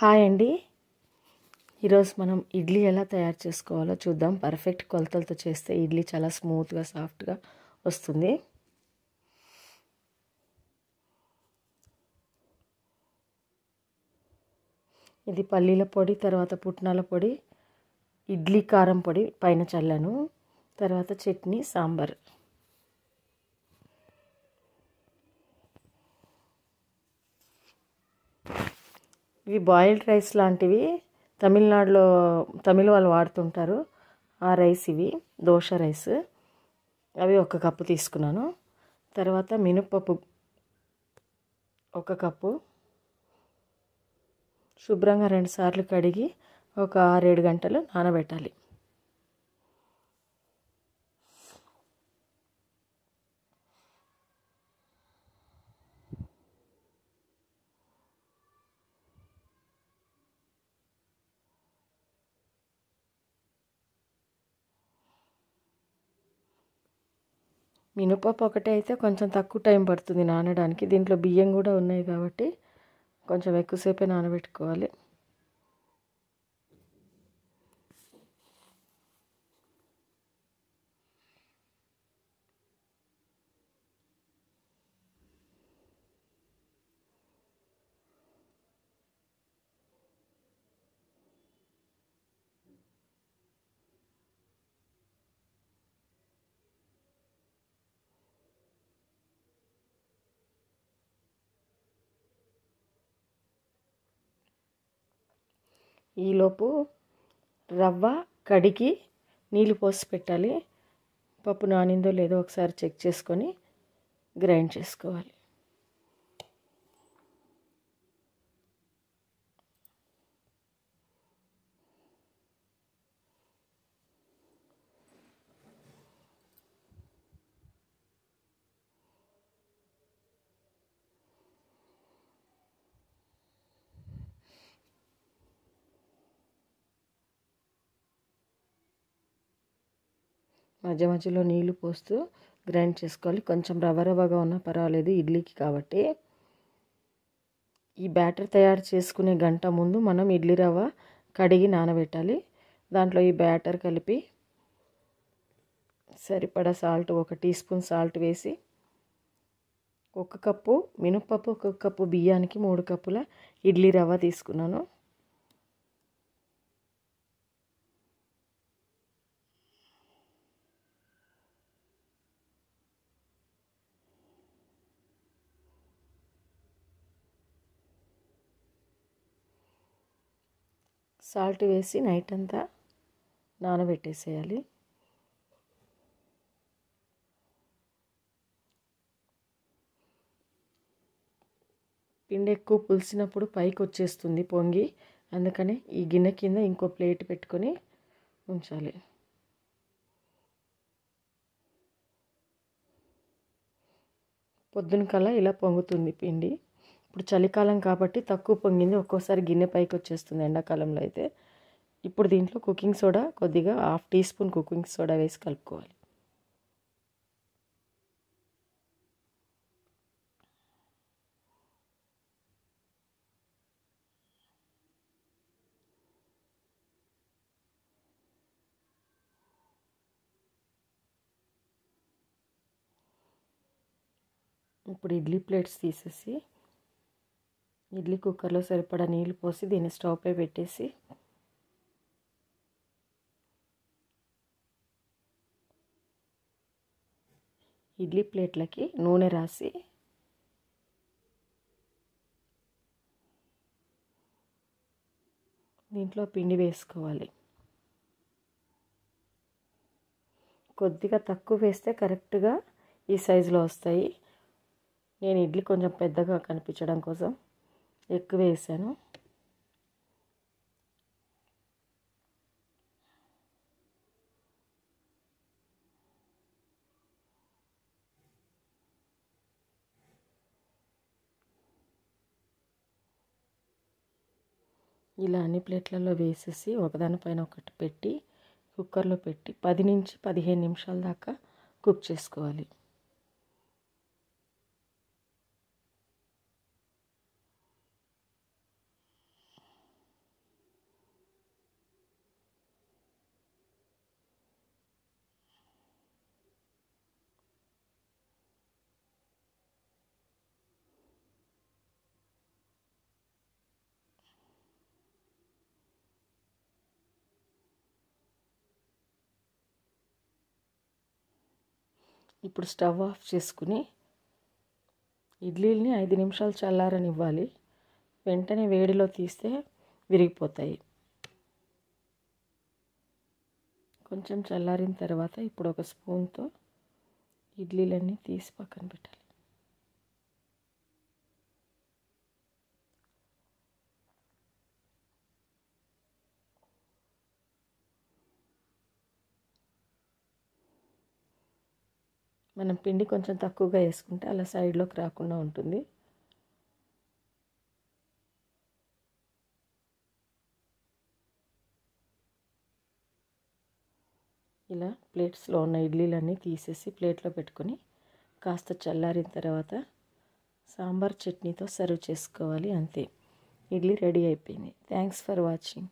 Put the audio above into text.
Hi అండి. ఈరోజు మనం ఇడ్లీ ఎలా తయారు చేసుకోవాలో చూద్దాం. పర్ఫెక్ట్ కొలతలతో చేస్తే ఇడ్లీ చాలా స్మూత్గా సాఫ్ట్గా వస్తుంది. ఇది పల్లీల పొడి, తర్వాత పుట్నాల పొడి, ఇడ్లీ కారం పొడి పైన చల్లాను, తర్వాత చట్నీ, సాంబార్. ఇవి బాయిల్డ్ రైస్ లాంటివి, తమిళనాడులో తమిళ వాళ్ళు వాడుతుంటారు ఆ రైస్. ఇవి దోశ రైస్. అవి 1 కప్పు తీసుకున్నాను. తర్వాత మినపప్పు 1 కప్పు శుభ్రంగా 2 సార్లు కడిగి ఒక 6-7 గంటలు నానబెట్టాలి. మినపప్పు ఒకటే అయితే కొంచెం తక్కువ టైం పడుతుంది నానడానికి. దీంట్లో బియ్యం కూడా ఉన్నాయి కాబట్టి కొంచెం ఎక్కువసేపే నానబెట్టుకోవాలి. ఈలోపు రవ్వ కడిగి నీళ్ళు పోసి పెట్టాలి. పప్పు నానిందో లేదో ఒకసారి చెక్ చేసుకొని గ్రైండ్ చేసుకోవాలి. మధ్య మధ్యలో నీళ్లు పోస్తూ గ్రైండ్ చేసుకోవాలి. కొంచెం రవ్వగా ఉన్నా పర్వాలేదు ఇడ్లీకి కాబట్టి. ఈ బ్యాటర్ తయారు చేసుకునే గంట ముందు మనం ఇడ్లీ రవ్వ కడిగి నానబెట్టాలి. దాంట్లో ఈ బ్యాటర్ కలిపి సరిపడా సాల్ట్, 1 టీ స్పూన్ సాల్ట్ వేసి 1 కప్పు మినపప్పు, 1 కప్పు బియ్యానికి 3 కప్పుల ఇడ్లీ రవ్వ తీసుకున్నాను. సాల్ట్ వేసి నైట్ అంతా నానబెట్టేసేయాలి. పిండి ఎక్కువ పులిసినప్పుడు పైకి వచ్చేస్తుంది పొంగి. అందుకని ఈ గిన్నె కింద ఇంకో ప్లేట్ పెట్టుకొని ఉంచాలి. పొద్దున కల్లా ఇలా పొంగుతుంది పిండి. ఇప్పుడు చలికాలం కాబట్టి తక్కువ పొంగింది. ఒక్కోసారి గిన్నె పైకి వచ్చేస్తుంది ఎండాకాలంలో అయితే. ఇప్పుడు దీంట్లో కుకింగ్ సోడా కొద్దిగా 1/2 టీ స్పూన్ కుకింగ్ సోడా వేసి కలుపుకోవాలి. ఇప్పుడు ఇడ్లీ ప్లేట్స్ తీసేసి ఇడ్లీ కుక్కర్లో సరిపడా నీళ్ళు పోసి దీన్ని స్టవ్ పై పెట్టేసి ఇడ్లీ ప్లేట్లకి నూనె రాసి దీంట్లో పిండి వేసుకోవాలి. కొద్దిగా తక్కువ వేస్తే కరెక్ట్గా ఈ సైజులో వస్తాయి. నేను ఇడ్లీ కొంచెం పెద్దగా కనిపించడం కోసం ఎక్కువ వేసాను. ఇలా అన్ని ప్లేట్లలో వేసేసి ఒకదానిపైన ఒకటి పెట్టి కుక్కర్లో పెట్టి 10 నుంచి 15 నిమిషాల దాకా కుక్ చేసుకోవాలి. ఇప్పుడు స్టవ్ ఆఫ్ చేసుకుని ఇడ్లీని 5 నిమిషాలు చల్లారనివ్వాలి. వెంటనే వేడిలో తీస్తే విరిగిపోతాయి. కొంచెం చల్లారిన తర్వాత ఇప్పుడు ఒక స్పూన్తో ఇడ్లీలన్నీ తీసి పక్కన పెట్టాలి. మనం పిండి కొంచెం తక్కువగా వేసుకుంటే అలా సైడ్లోకి రాకుండా ఉంటుంది. ఇలా ప్లేట్స్లో ఉన్న ఇడ్లీలన్నీ తీసేసి ప్లేట్లో పెట్టుకొని కాస్త చల్లారిన తర్వాత సాంబార్ చట్నీతో సర్వ్ చేసుకోవాలి. అంతే, ఇడ్లీ రెడీ అయిపోయింది. Thanks for watching.